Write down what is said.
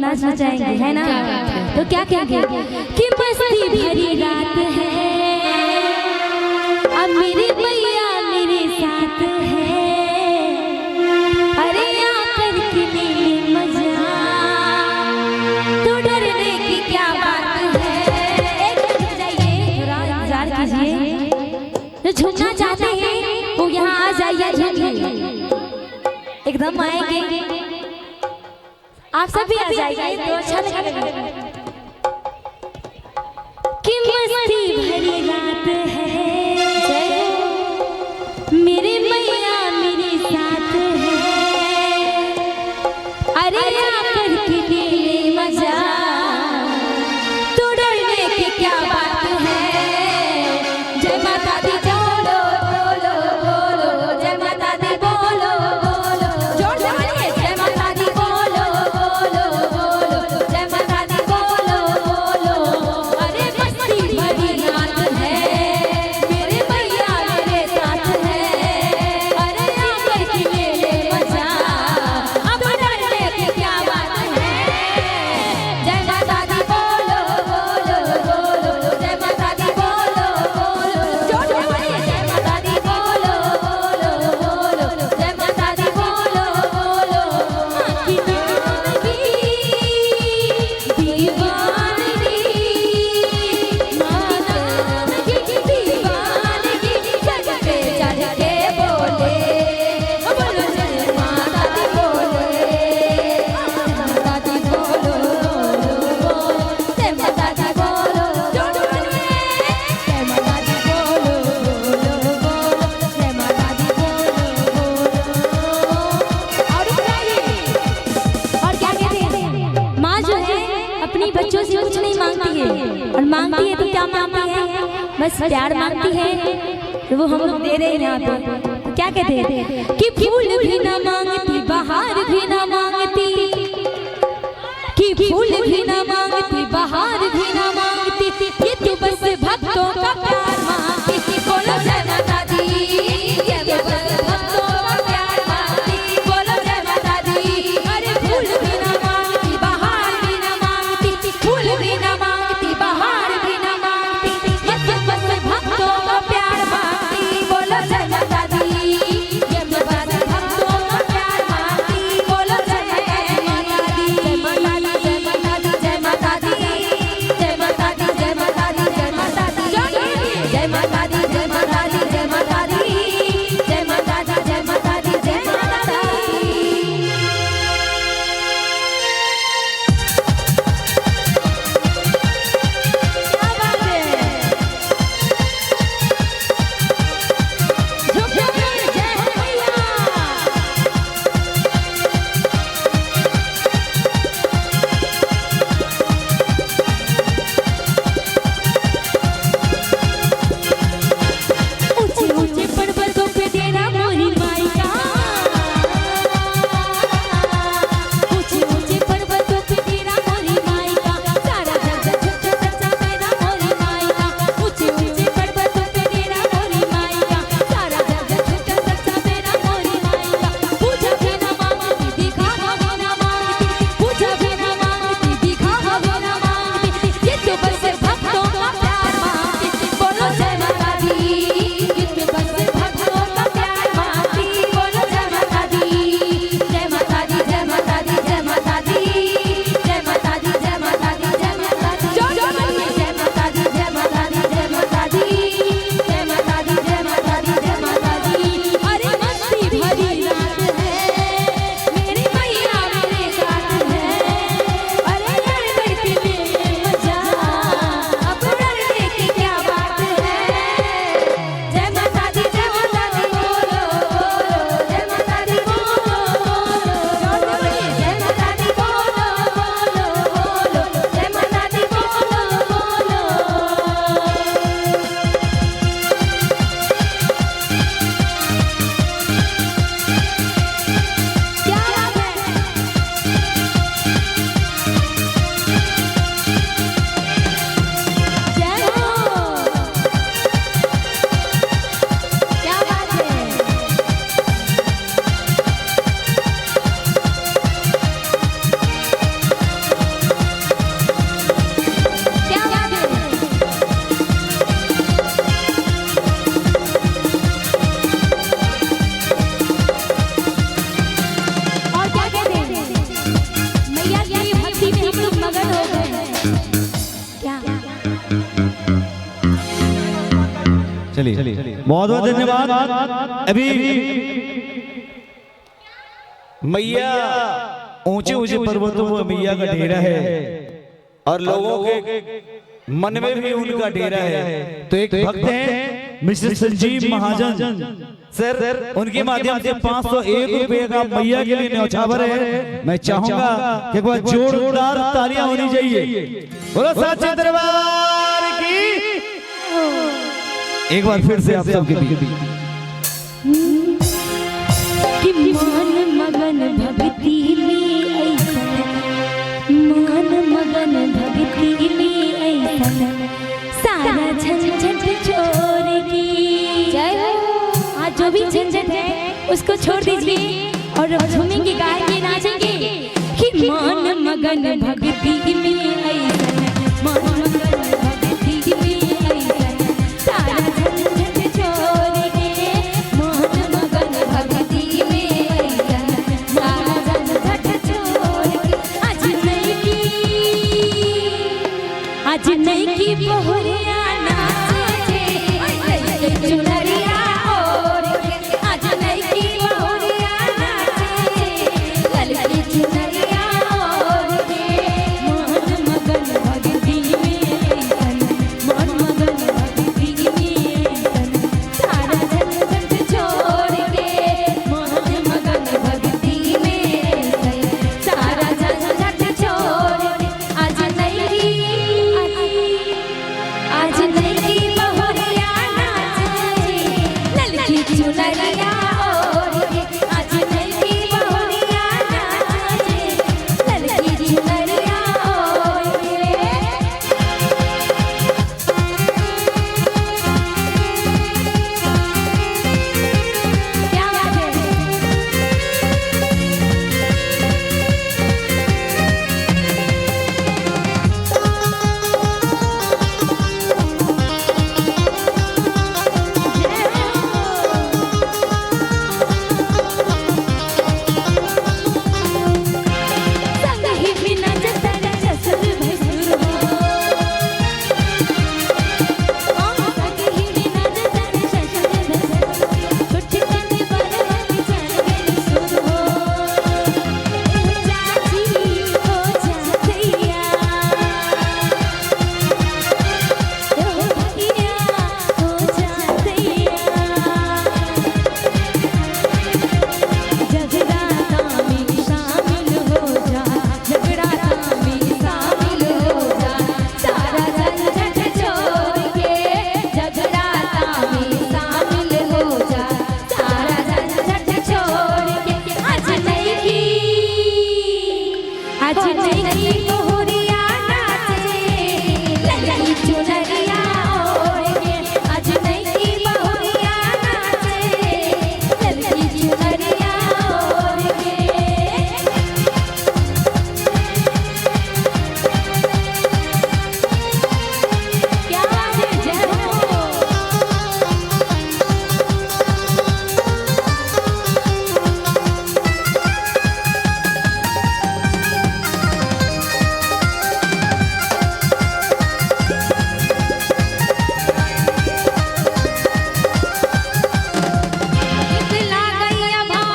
नाचना चाहेंगे, है ना? तो क्या कहेंगे कि मस्ती भरी रात है, अब मेरी मैया मेरे साथ है, अरे आकर के ले मजा, तो डरने की क्या बात है। एक मिनट जाइए, थोड़ा इंतजार कीजिए, जो झूमना चाहते हैं वो यहाँ आ जाइए, झूमिए, एकदम आएंगे, आप सब भी आ जाइए तो अच्छा लगेगा। कि मस्ती भरी रात है, मेरे मैया मेरे साथ है, अरे आकर के ले मजा, तो डरने की क्या बात है। जय माता दी बोलो बोलो बोलो, जय माता दी बोलो बोलो, जोर से बोलिए, जय माता दी बोलो बोलो बोलो, जय माता दी बोलो बोलो। अरे मस्ती भरी रात है, मेरे मैया मेरे साथ है, अरे आकर के ले मजा, अब डरने की क्या बात है। जय माता दी बोलो बोलो बोलो, जय माता दी बोलो बोलो, जोर से बोलिए, जय माता दी बोलो बोलो बोलो, जय माता दी बोलो बोलो। की दीवानगी दीवानगी, दीवानगी दीवानगी, जग पे चढ़ के बोले, बोलो जय माता दी बोले, माता दी बोलो बोलो, जय माता दी बोलो, जोर बोलिए, जय माता दी बोलो बोलो बोलो, जय माता दी बोलो बोलो। और और क्या कहते हैं, माँ जो है अपनी बच्चों से कुछ नहीं मांगती है, और मांगती है तो क्या मांगती है, बस प्यार मांगती है, तो वो हम लोग दे रहे हैं यहाँ पे। तो क्या कहते हैं कि फूल भी ना मांगती, बहार भी ना मांगती, कि फूल भी ना मांगती, बहार भी ना मांगती, ये तो बस भक्तों का प्यार मांगती। बोलो जय माता दी, ये तो बस भक्तों का प्यार मांगती, बोलो जय माता दी। अरे फूल भी ना मांगती, बहार भी ना मांगती, फूल भी ना मांगती, बहार भी ना मांगती, ये तो बस भक्तों का प्यार मांगती। बोलो जय माता दी, ये तो बस भक्तों का प्यार मांगती, बोलो जय माता दी, जय माता दी, जय माता दी, जय माता दी, जय माता दी, जय माता दी, जय माता दी। चलिए बहुत बहुत धन्यवाद। अभी मैया ऊंचे ऊंचे पर्वतों में मैया का डेरा है और लोगों के मन में भी उनका डेरा है। तो एक भक्त हैं मिस्टर संजीव महाजन सर, उनके माध्यम से 501 रुपए का मैया के लिए न्यौछावर है। मैं चाहूंगा कि एक बार जोरदार तालियां होनी चाहिए। बोलो सच्चे दरबार की। एक बार फिर से आप सबके बीच कि मान मगन भक्ति में ऐसा, मान मगन भक्ति में ऐसा, सारा झंझट छोड़ की जय हो। आज जो भी झंझट है उसको छोड़ दीजिए और अब झूमेंगे, गाएंगे, नाचेंगे कि मान मगन भक्ति में ऐसा, मान मगन भक्ति में ऐसा, सारा झंझट छोड़ के मान मगन भक्ति में ऐसा, सारा झंझट छोड़ के आज नहीं की बहुरिया नाचे चुनरिया और आज नहीं की बहुरिया नाचे ललकी चुनरिया और मान मगन भक्ति में ऐसन, मान मगन भक्ति में ऐसन, सारा झंझट छोड़ के मान मगन भक्ति में ऐसन, सारा झंझट छोड़ के आज नहीं बहुरिया नाचे ललकी चुनरिया